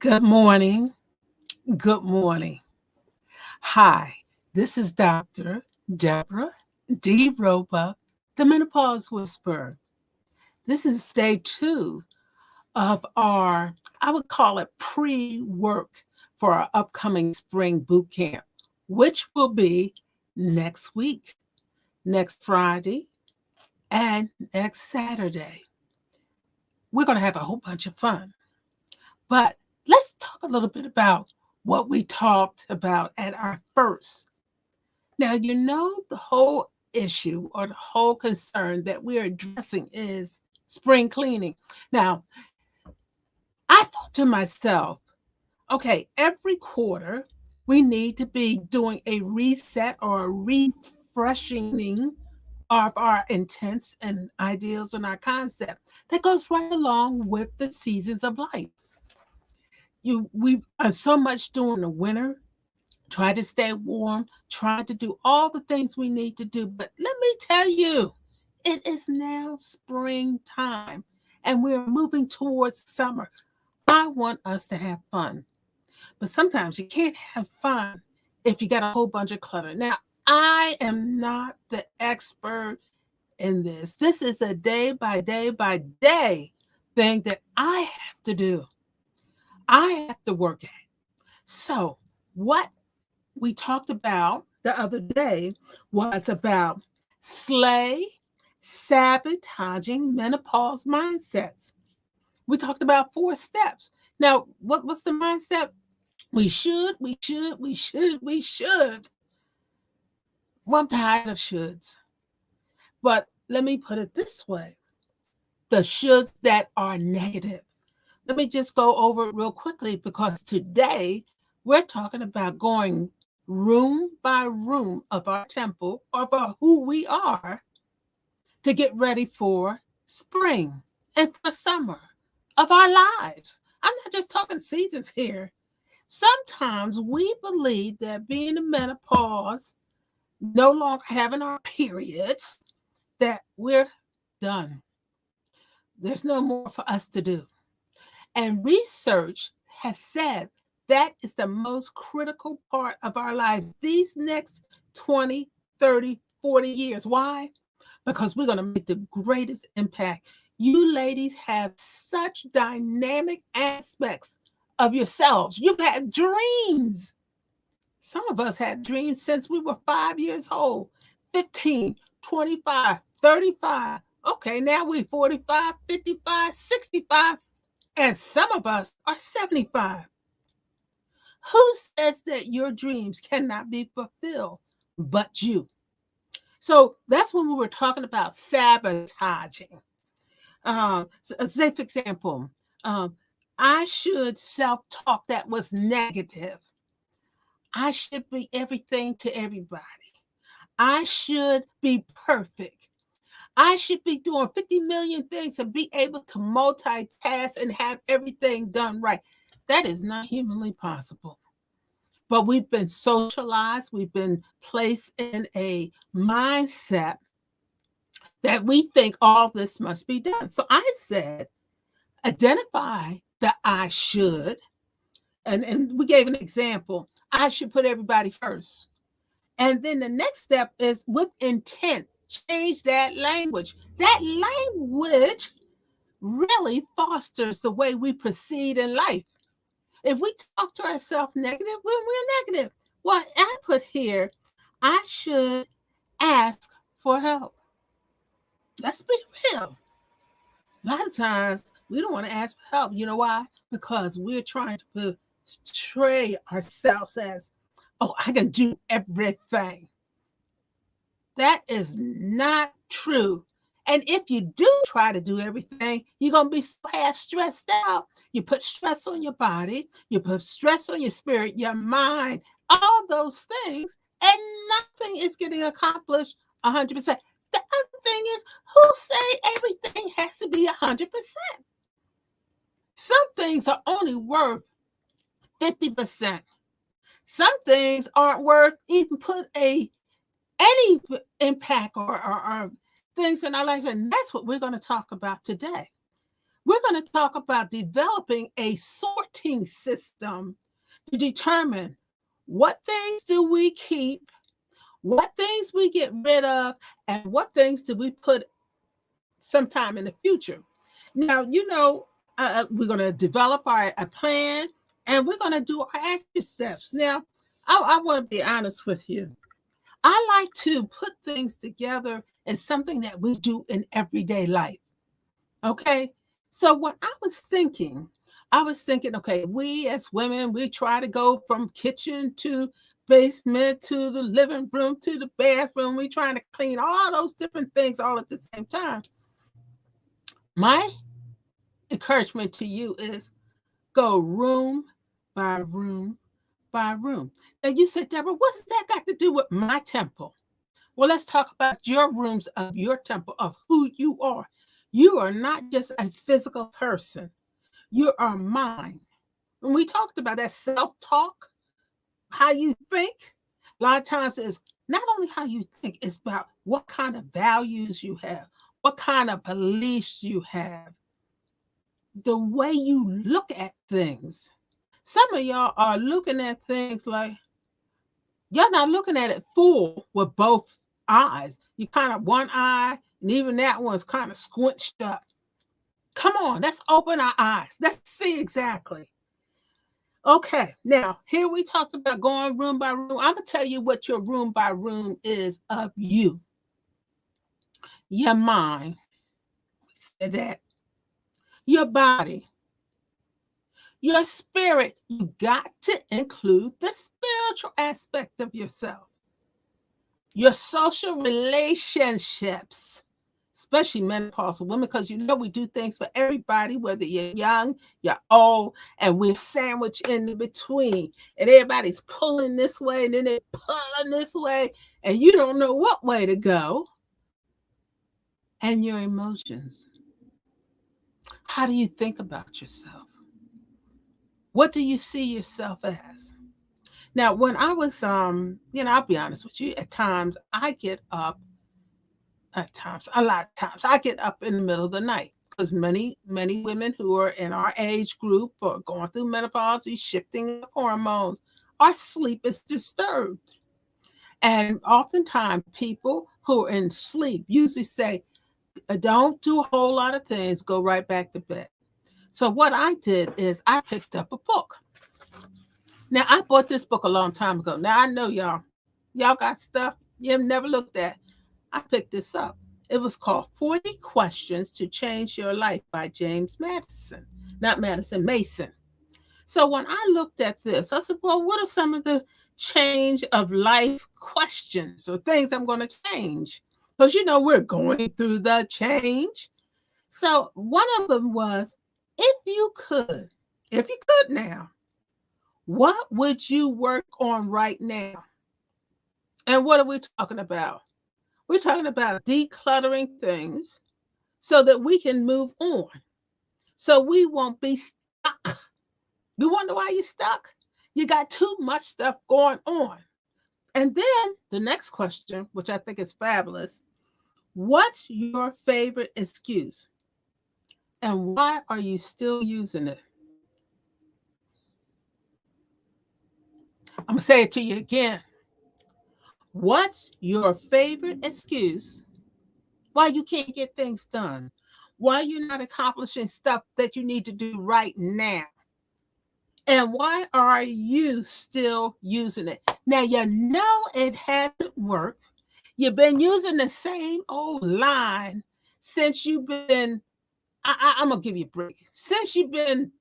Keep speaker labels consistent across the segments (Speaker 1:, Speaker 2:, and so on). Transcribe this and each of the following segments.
Speaker 1: Good morning. Good morning. Hi, this is Dr. Deborah D. Roebuck, the Menopause Whisperer. This is day 2 of our, I would call it pre-work for our upcoming spring boot camp, which will be next week, next Friday, and next Saturday. We're going to have a whole bunch of fun. But let's talk a little bit about what we talked about at our first. Now, the whole issue or the whole concern that we're addressing is spring cleaning. Now, I thought to myself, okay, every quarter we need to be doing a reset or a refreshing of our intents and ideals and our concept that goes right along with the seasons of life. We've so much during the winter, try to stay warm, try to do all the things we need to do. But let me tell you, it is now springtime and we're moving towards summer. I want us to have fun, but sometimes you can't have fun if you got a whole bunch of clutter. Now, I am not the expert in this. This is a day by day by day thing that I have to do. I have to work at. So, what we talked about the other day was about slay sabotaging menopause mindsets. We talked about 4 steps. Now, what's the mindset? We should, we should, we should, we should. Well, I'm tired of shoulds. But let me put it this way, the shoulds that are negative. Let me just go over it real quickly because today we're talking about going room by room of our temple or about who we are to get ready for spring and for summer of our lives. I'm not just talking seasons here. Sometimes we believe that being in menopause, no longer having our periods, that we're done. There's no more for us to do. And research has said that is the most critical part of our life these next 20, 30, 40 years. Why? Because we're going to make the greatest impact. You ladies have such dynamic aspects of yourselves. You've had dreams. Some of us had dreams since we were 5 years old, 15, 25, 35. Okay, now we're 45, 55, 65, and some of us are 75. Who says that your dreams cannot be fulfilled but you? So that's when we were talking about sabotaging. Say, for example, I should self-talk that was negative. I should be everything to everybody. I should be perfect. I should be doing 50 million things and be able to multitask and have everything done right. That is not humanly possible. But we've been socialized, we've been placed in a mindset that we think all this must be done. So I said, identify the I should. And we gave an example. I should put everybody first. And then the next step is with intent, change that language. That language really fosters the way we proceed in life. If we talk to ourselves negative, then we're negative. What I put here, I should ask for help. Let's be real. A lot of times we don't want to ask for help. You know why? Because we're trying to portray ourselves as, oh, I can do everything. That is not true. And if you do try to do everything, you're going to be so half stressed out. You put stress on your body, you put stress on your spirit, your mind, all those things, and nothing is getting accomplished 100%. The other thing is, who say everything has to be 100%? Some things are only worth 50%. Some things aren't worth even put any impact or things in our life. And that's what we're going to talk about today. We're going to talk about developing a sorting system to determine what things do we keep, what things we get rid of, and what things do we put sometime in the future. Now, we're going to develop a plan and we're going to do our action steps. Now, I want to be honest with you. I like to put things together in something that we do in everyday life. Okay. So what I was thinking, okay, we as women, we try to go from kitchen to basement to the living room to the bathroom. We trying to clean all those different things all at the same time. My encouragement to you is go room by room by room. Now you said, Deborah, what's that got to do with my temple? Well, let's talk about your rooms of your temple, of who you are. You are not just a physical person, you are mind. When we talked about that self talk, how you think, a lot of times is not only how you think, it's about what kind of values you have, what kind of beliefs you have, the way you look at things. Some of y'all are looking at things like y'all not looking at it full with both eyes. You kind of one eye, and even that one's kind of squinched up. Come on, let's open our eyes. Let's see exactly. Okay, now here we talked about going room by room. I'm going to tell you what your room by room is of you. Your mind, we said that. Your body, your spirit. You got to include the spiritual aspect of yourself. Your social relationships, especially menopausal women, because we do things for everybody, whether you're young, you're old, and we're sandwiched in between. And everybody's pulling this way, and then they're pulling this way, and you don't know what way to go. And your emotions. How do you think about yourself? What do you see yourself as? Now, when I was, I'll be honest with you, at times I get up a lot of times, I get up in the middle of the night because many women who are in our age group or going through menopause, shifting of hormones, our sleep is disturbed. And oftentimes, people who are in sleep usually say, don't do a whole lot of things, go right back to bed. So, what I did is I picked up a book. Now, I bought this book a long time ago. Now, I know y'all got stuff you have never looked at. I picked this up. It was called 40 Questions to Change Your Life by James Madison, not Madison, Mason. So when I looked at this, I said, well, what are some of the change of life questions or things I'm going to change? Because, we're going through the change. So one of them was, if you could now, what would you work on right now? And what are we talking about? We're talking about decluttering things so that we can move on, so we won't be stuck. You wonder why you're stuck? You got too much stuff going on. And then the next question, which I think is fabulous, what's your favorite excuse? And why are you still using it? I'm going to say it to you again. What's your favorite excuse why you can't get things done? Why you're not accomplishing stuff that you need to do right now? And why are you still using it? Now, it hasn't worked. You've been using the same old line since you've been, I'm going to give you a break, since you've been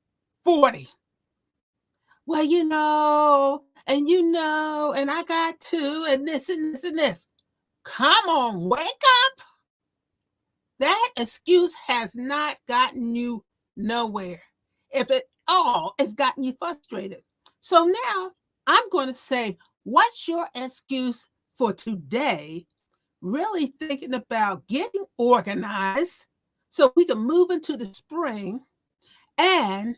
Speaker 1: 40. Well, and I got to, and this and this and this. Come on, wake up. That excuse has not gotten you nowhere. If at all, it's gotten you frustrated. So now I'm going to say, what's your excuse for today? Really thinking about getting organized so we can move into the spring and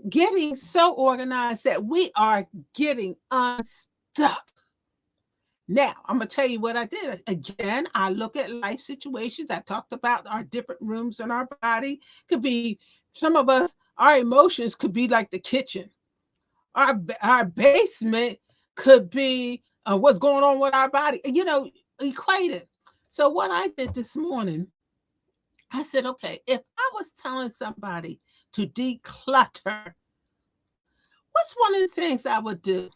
Speaker 1: getting so organized that we are getting unstuck. Now, I'm going to tell you what I did. Again, I look at life situations. I talked about our different rooms in our body. Could be Some of us, our emotions could be like the kitchen. Our basement could be what's going on with our body. Equate it. So what I did this morning, I said, okay, if I was telling somebody to declutter, what's one of the things I would do?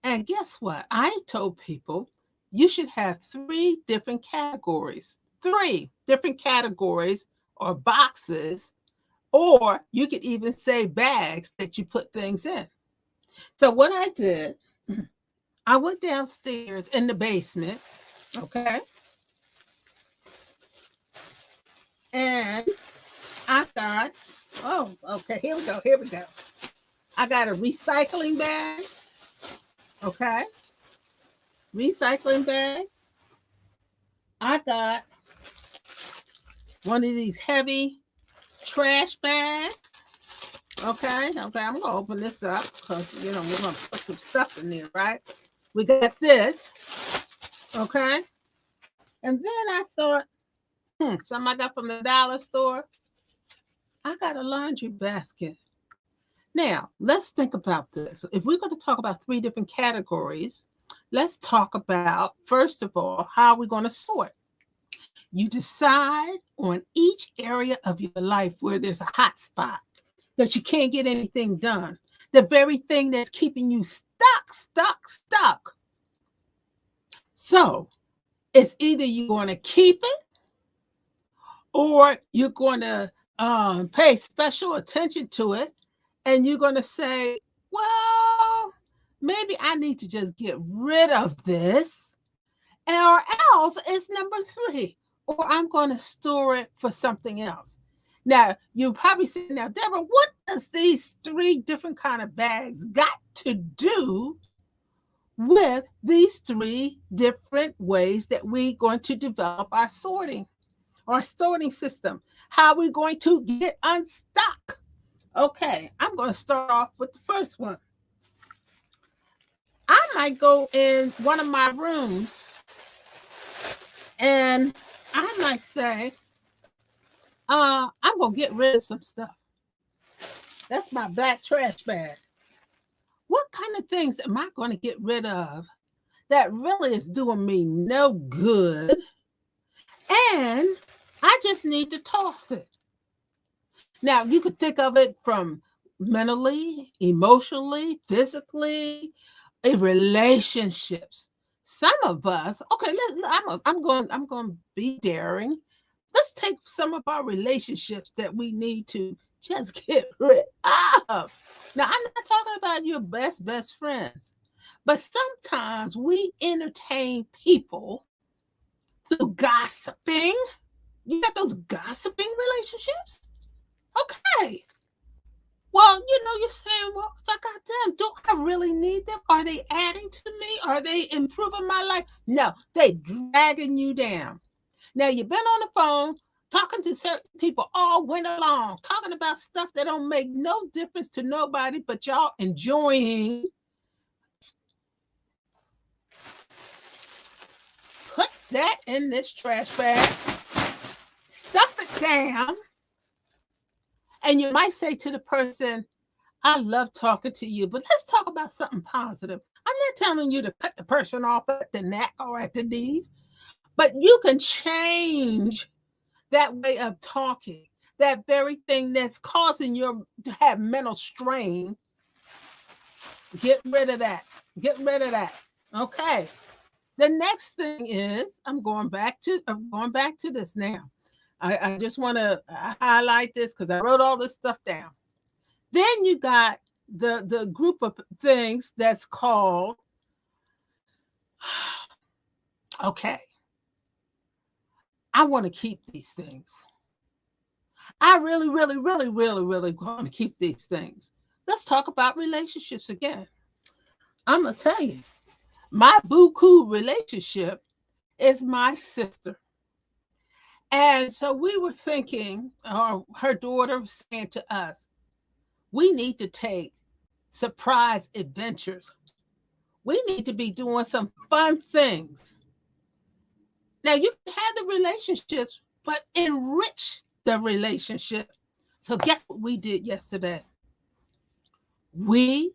Speaker 1: And guess what? I told people you should have three different categories or boxes, or you could even say bags that you put things in. So what I did, I went downstairs in the basement, okay, and I got, oh, okay, here we go. I got a recycling bag, okay, recycling bag. I got one of these heavy trash bags. Okay, I'm gonna open this up because we're gonna put some stuff in there, right? We got this, okay, and then I thought, something I got from the dollar store. I got a laundry basket. Now let's think about this. If we're going to talk about three different categories, let's talk about first of all how we're going to sort. You decide on each area of your life where there's a hot spot that you can't get anything done. The very thing that's keeping you stuck. So it's either you're going to keep it or you're going to pay special attention to it. And you're going to say, well, maybe I need to just get rid of this. Or else it's number three. Or I'm going to store it for something else. Now, you're probably saying, now, Deborah, what does these three different kind of bags got to do with these three different ways that we're going to develop our sorting system? How are we going to get unstuck? Okay, I'm going to start off with the first one. I might go in one of my rooms and I might say, I'm going to get rid of some stuff. That's my black trash bag. What kind of things am I going to get rid of that really is doing me no good? And I just need to toss it. Now, you could think of it from mentally, emotionally, physically, in relationships. Some of us, okay, I'm going to be daring. Let's take some of our relationships that we need to just get rid of. Now, I'm not talking about your best friends, but sometimes we entertain people through gossiping. You got those gossiping relationships? Okay. Well, you're saying, well, if I got them, do I really need them? Are they adding to me? Are they improving my life? No, they dragging you down. Now, you've been on the phone talking to certain people all winter long, talking about stuff that don't make no difference to nobody, but y'all enjoying. Put that in this trash bag. Stuff it down. And you might say to the person, I love talking to you, but let's talk about something positive. I'm not telling you to cut the person off at the neck or at the knees, but you can change that way of talking, that very thing that's causing you to have mental strain. Get rid of that. Get rid of that. Okay. The next thing is I'm going back to this now. I just want to highlight this because I wrote all this stuff down. Then you got the group of things that's called, okay, I want to keep these things. I really want to keep these things. Let's talk about relationships again. I'm going to tell you, my buku relationship is my sister. And so we were thinking, her daughter was saying to us, we need to take surprise adventures. We need to be doing some fun things. Now, you can have the relationships, but enrich the relationship So guess what we did yesterday? We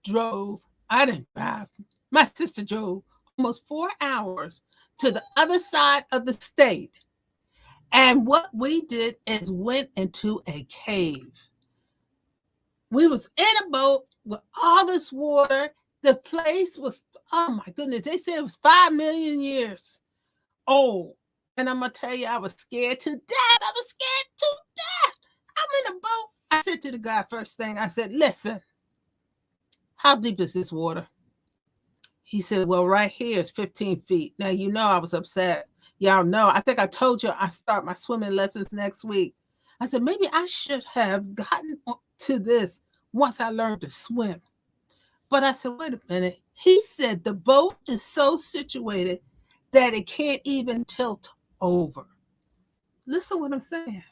Speaker 1: drove, I didn't drive. My sister drove almost 4 hours to the other side of the state. And what we did is went into a cave. We was in a boat with all this water. The place was, oh my goodness, they said it was 5 million years old. And I'm gonna tell you, I was scared to death. I was scared to death. I'm in a boat. I said to the guy first thing, I said, listen, how deep is this water? He said, well, right here is 15 feet. Now, you know, I was upset. Y'all know, I think I told you I start my swimming lessons next week. I said, maybe I should have gotten to this once I learned to swim. But I said, wait a minute. He said the boat is so situated that it can't even tilt over. Listen what I'm saying.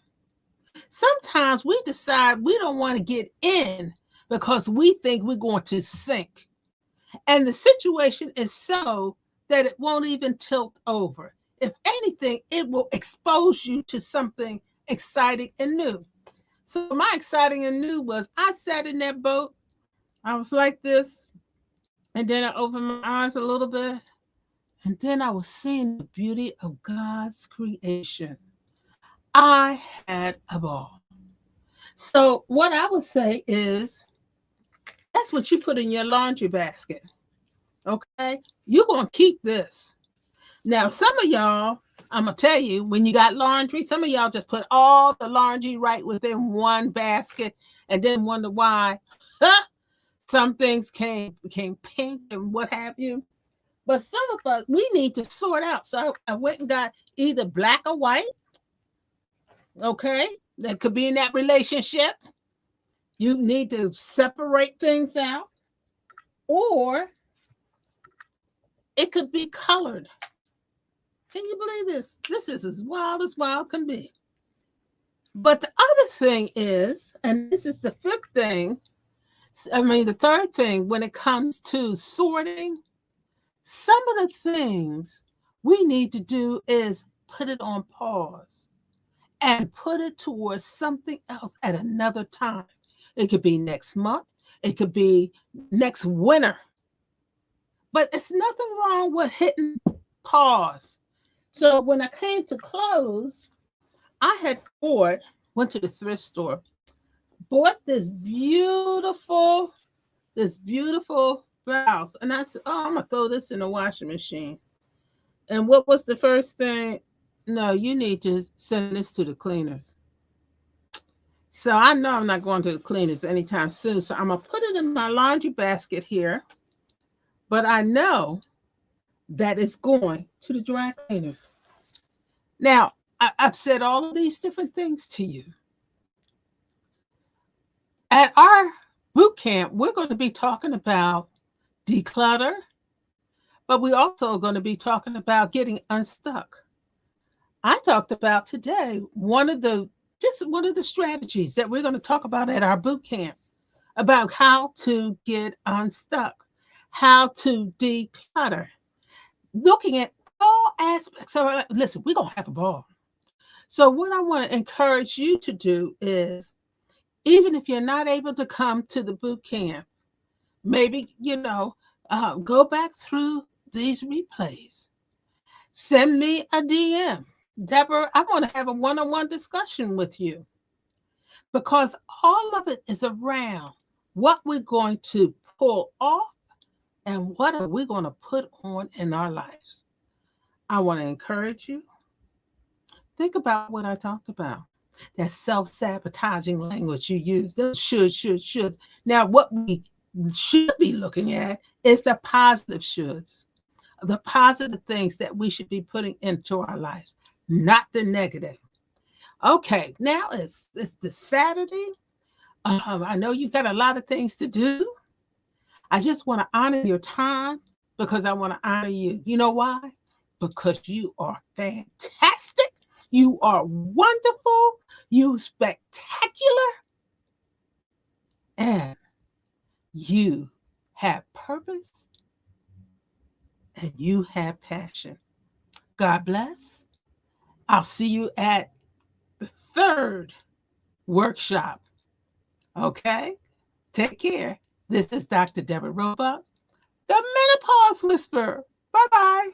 Speaker 1: Sometimes we decide we don't want to get in because we think we're going to sink. And the situation is so that it won't even tilt over. If anything, it will expose you to something exciting and new. So my exciting and new was I sat in that boat. I was like this. And then I opened my eyes a little bit. And then I was seeing the beauty of God's creation. I had a ball. So what I would say is that's what you put in your laundry basket. Okay? You're going to keep this. Now, some of y'all, I'm going to tell you, when you got laundry, some of y'all just put all the laundry right within one basket and then wonder why some things became pink and what have you. But some of us, we need to sort out. So I went and got either black or white. Okay? That could be in that relationship. You need to separate things out. Or it could be colored. Can you believe this? This is as wild can be. But the other thing is, and this is the the third thing when it comes to sorting, some of the things we need to do is put it on pause and put it towards something else at another time. It could be next month, it could be next winter. But it's nothing wrong with hitting pause. So when I came to close, I had went to the thrift store, bought this beautiful blouse. And I said, oh, I'm going to throw this in the washing machine. And what was the first thing? No, you need to send this to the cleaners. So I know I'm not going to the cleaners anytime soon. So I'm going to put it in my laundry basket here. But I know that it's going to the dry cleaners. Now, I've said all of these different things to you. At our boot camp, we're going to be talking about declutter, but we also are going to be talking about getting unstuck. I talked about today one of the strategies that we're going to talk about at our boot camp about how to get unstuck, how to declutter, looking at all aspects. So listen, we're going to have a ball. So what I want to encourage you to do is, even if you're not able to come to the boot camp, maybe, go back through these replays. Send me a DM. Deborah, I want to have a one-on-one discussion with you because all of it is around what we're going to pull off and what are we going to put on in our lives. I want to encourage you. Think about what I talked about. That self-sabotaging language you use. Those shoulds. Now, what we should be looking at is the positive shoulds, the positive things that we should be putting into our lives, not the negative. Okay, now it's the Saturday. I know you got a lot of things to do. I just want to honor your time because I want to honor you. You know why? Because you are fantastic. You are wonderful. You spectacular. And you have purpose and you have passion. God bless. I'll see you at the third workshop. Okay? Take care. This is Dr. Deborah Roebuck, the Menopause Whisperer. Bye-bye.